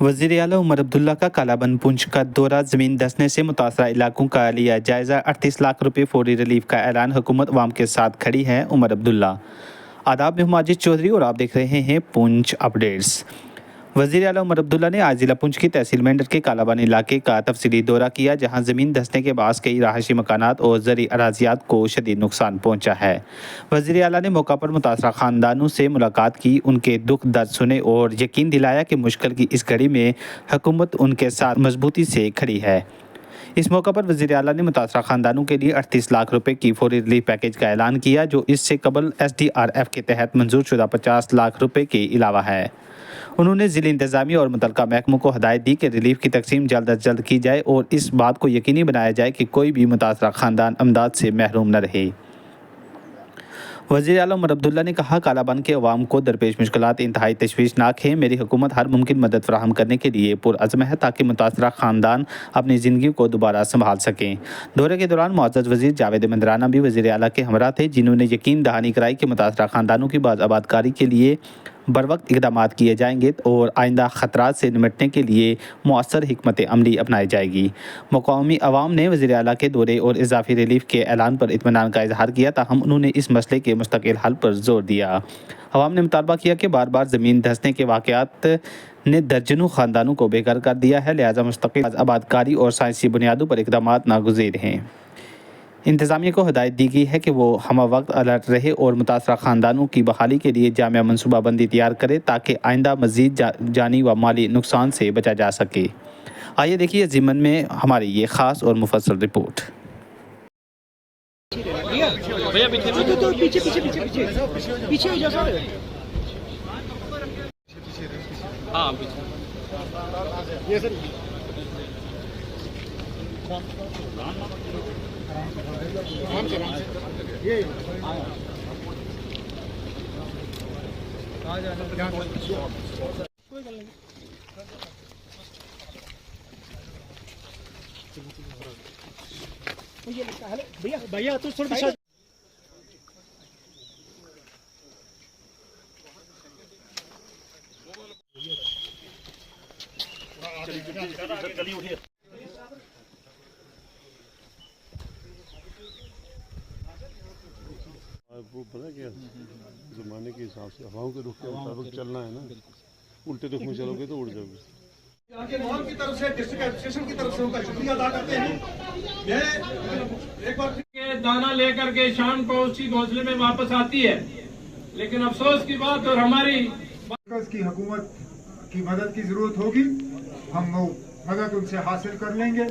वज़ीर आला उमर अब्दुल्ला का कालाबंद पुंछ का दौरा, ज़मीन धंसने से मुतासरा इलाकों का लिया जायज़ा, 38 लाख रुपये फौरी रिलीफ का ऐलान, हुकूमत अवाम के साथ खड़ी है, उमर अब्दुल्ला। आदाब, मैं हूं माजिद चौधरी और आप देख रहे हैं पुंछ अपडेट्स। वज़ीर आला उमर अब्दुल्ला ने आज जिला पुंछ की तहसील मेंढर के कालाबान इलाके का तफसीली दौरा किया, जहां ज़मीन धंसने के बायस कई रहायशी मकानात और ज़रई अराजियात को शदीद नुकसान पहुंचा है। वज़ीर आला ने मौका पर मुतासरा ख़ानदानों से मुलाकात की, उनके दुख दर्द सुने और यकीन दिलाया कि मुश्किल की इस घड़ी में हुकूमत उनके साथ मजबूती से खड़ी है। इस मौका पर वज़ीर आला ने मुतासरा ख़ानदानों के लिए 38 लाख रुपए की फौरी रिलीफ पैकेज का ऐलान किया, जो इससे कबल SDRF के तहत मंजूर शुदा 50 लाख रुपए के अलावा है। उन्होंने ज़िला इंतज़ामिया और मुतल्लिका महकमों को हदायत दी कि रिलीफ की तकसीम जल्द अज जल्द की जाए और इस बात को यकीनी बनाया जाए कि कोई भी मुतासरा ख़ानदान अमदाद से महरूम न रहे। वज़ीर आला उमर अब्दुल्ला ने कहा, कालाबान के अवाम को दरपेश मुश्किलात इंतहाई तशवीशनाक हैं। मेरी हुकूमत हर मुमकिन मदद फराहम करने के लिए पुरअज़्म है ताकि मुतासरा ख़ानदान अपनी ज़िंदगी को दोबारा संभाल सकें। दौरे के दौरान मुअज़्ज़ज़ वज़ीर जावेद मंदराना भी वज़ीर आला के हमरा थे, जिन्होंने यकीन दहानी कराई कि मुतासरा ख़ानदानों की बाज़-आबादकारी के लिए बरवक्त इक़दामात किए जाएंगे और आइंदा ख़तरात से निपटने के लिए मौसर हिकमत अमली अपनाई जाएगी। मक़ामी अवाम ने वज़ीर आला के दौरे और इजाफ़ी रिलीफ के ऐलान पर इत्मीनान का इजहार किया, ताहम उन्होंने इस मसले के मुस्तकिल हल पर जोर दिया। अवाम ने मुतालबा किया कि बार बार ज़मीन धंसने के वाक़यात ने दर्जनों ख़ानदानों को बेघर कर दिया है, लिहाजा मुस्तकिल आबादकारी और साइंसी बुनियादों पर इक़दामात नागुज़ीर हैं। इंतज़ामिया को हदायत दी गई है कि वो हम वक्त अलर्ट रहे और मुतासरा ख़ानदानों की बहाली के लिए जामिया मनसूबाबंदी तैयार करे ताकि आइंदा मज़ीद जानी व माली नुकसान से बचा जा सके। आइए देखिए ज़िमन में हमारी ये ख़ास और मुफस्सल रिपोर्ट। भैया पीछे पीछे पीछे पीछे पीछे पीछे हो जाओ सर। हाँ पीछे ये सर। आराम से ये आ जाना कोई गल नहीं। ये भैया भैया तो थोड़ा पीछे चली उठिए। वो पता क्या ज़माने के हिसाब से हवाओं के रुख के मुताबिक चलना है ना, उल्टे रुख में चलोगे तो उड़ जाओगे। के माहौल की तरफ से डिस्ट्रिक्ट एडमिनिस्ट्रेशन की तरफ से उनका शुक्रिया अदा करते हैं। ये एक बार दाना लेकर के शाम को उसी घोंसले में वापस आती है, लेकिन अफसोस की बात और हमारी की हुकूमत की मदद की जरूरत होगी, हम वो मदद उनसे हासिल कर लेंगे।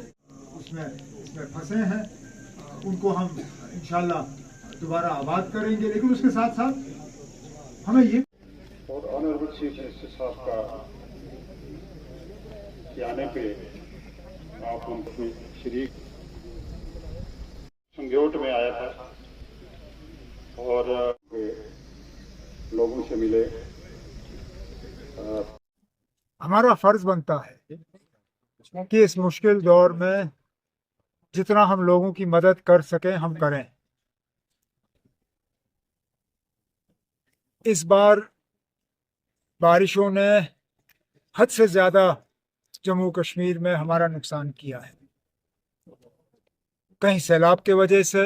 इसमें फंसे हैं, उनको हम इंशाल्लाह दोबारा आबाद करेंगे, लेकिन उसके साथ साथ हमें ये और ऑनरेबल चीफ मिनिस्टर साहब का आने पे आप हम शरीक संगोट में आया था और लोगों से मिले। हमारा फर्ज बनता है कि इस मुश्किल दौर में जितना हम लोगों की मदद कर सकें हम करें। इस बार बारिशों ने हद से ज़्यादा जम्मू कश्मीर में हमारा नुकसान किया है, कहीं सैलाब के वजह से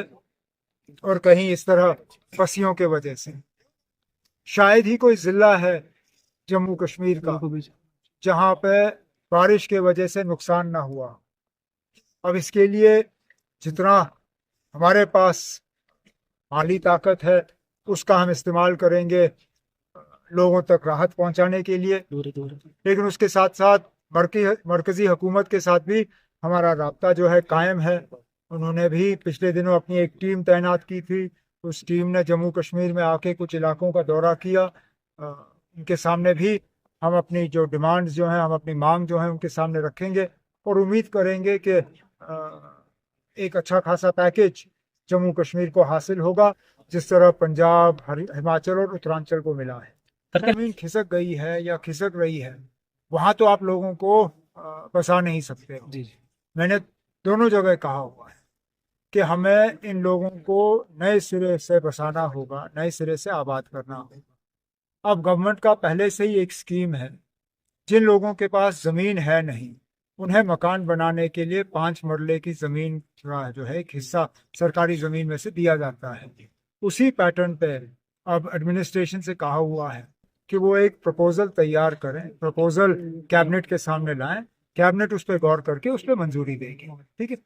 और कहीं इस तरह पसियों के वजह से। शायद ही कोई ज़िला है जम्मू कश्मीर का जहां पे बारिश के वजह से नुकसान ना हुआ। अब इसके लिए जितना हमारे पास माली ताकत है उसका हम इस्तेमाल करेंगे लोगों तक राहत पहुंचाने के लिए, लेकिन उसके साथ साथ मरकजी हुकूमत के साथ भी हमारा राब्ता जो है कायम है। उन्होंने भी पिछले दिनों अपनी एक टीम तैनात की थी, उस टीम ने जम्मू कश्मीर में आके कुछ इलाकों का दौरा किया। उनके सामने भी हम अपनी जो डिमांड्स जो हैं, हम अपनी मांग जो है उनके सामने रखेंगे और उम्मीद करेंगे कि एक अच्छा खासा पैकेज जम्मू कश्मीर को हासिल होगा, जिस तरह पंजाब, हिमाचल और उत्तरांचल को मिला है। जमीन खिसक गई है या खिसक रही है, वहां तो आप लोगों को बसा नहीं सकते। मैंने दोनों जगह कहा हुआ है कि हमें इन लोगों को नए सिरे से बसाना होगा, नए सिरे से आबाद करना होगा। अब गवर्नमेंट का पहले से ही एक स्कीम है जिन लोगों के पास जमीन है नहीं, उन्हें मकान बनाने के लिए 5 मरले की जमीन का जो है एक हिस्सा सरकारी जमीन में से दिया जाता है। उसी पैटर्न पे अब एडमिनिस्ट्रेशन से कहा हुआ है कि वो एक प्रपोजल तैयार करें, प्रपोजल कैबिनेट के सामने लाएं, कैबिनेट उस पर गौर करके उस पर मंजूरी देगी। ठीक है।